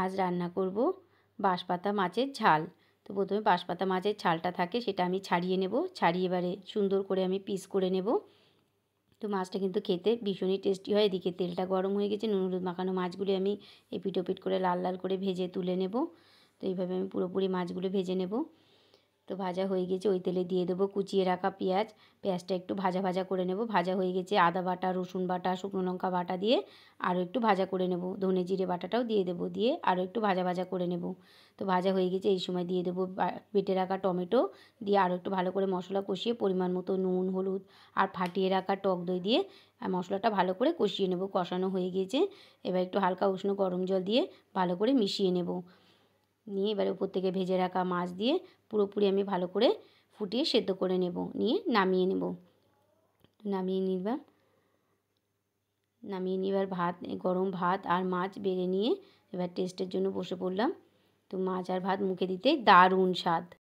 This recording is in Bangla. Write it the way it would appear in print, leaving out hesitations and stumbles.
আজ রান্না করব বাঁশপাতা মাছের ঝাল। তো প্রথমে বাঁশপাতা মাছের ঝালটা থাকে সেটা আমি ছাড়িয়ে নেব। ছাড়িয়ে এবারে সুন্দর করে আমি পিস করে নেব। তো মাছটা কিন্তু খেতে ভীষণই টেস্টি হয়। এদিকে তেলটা গরম হয়ে গেছে, নুন হলুদ মাখানো মাছগুলি আমি এপিঠ ওপিঠ করে লাল লাল করে ভেজে তুলে নেব। তো এইভাবে আমি পুরোপুরি মাছগুলো ভেজে নেব। তো ভাজা হয়ে গেছে, ওই তেলে দিয়ে দেবো কুচিয়ে রাখা পেঁয়াজ। পেঁয়াজটা একটু ভাজা ভাজা করে নেব। ভাজা হয়ে গেছে, আদা বাটা, রসুন বাটা, শুকনো লঙ্কা বাটা দিয়ে আরও একটু ভাজা করে নেব। ধনে জিরে বাটাটাও দিয়ে দেবো, দিয়ে আরও একটু ভাজা ভাজা করে নেব। তো ভাজা হয়ে গেছে, এই সময় দিয়ে দেবো বেটে রাখা টমেটো, দিয়ে আরও একটু ভালো করে মশলা কষিয়ে পরিমাণ মতো নুন হলুদ আর ফাটিয়ে রাখা টক দই দিয়ে মশলাটা ভালো করে কষিয়ে নেব। কষানো হয়ে গিয়েছে, এবার একটু হালকা উষ্ণ গরম জল দিয়ে ভালো করে মিশিয়ে নেব। নিয়ে এবারে উপর থেকে ভেজে রাখা মাছ দিয়ে পুরোপুরি আমি ভালো করে ফুটিয়ে সেদ্ধ করে নেব। নিয়ে নামিয়ে নেব। নামিয়ে নিয়ে ভাত, গরম ভাত আর মাছ বেড়ে নিয়ে এবার টেস্টের জন্য বসে পড়লাম। তো মাছ আর ভাত মুখে দিতেই দারুণ স্বাদ।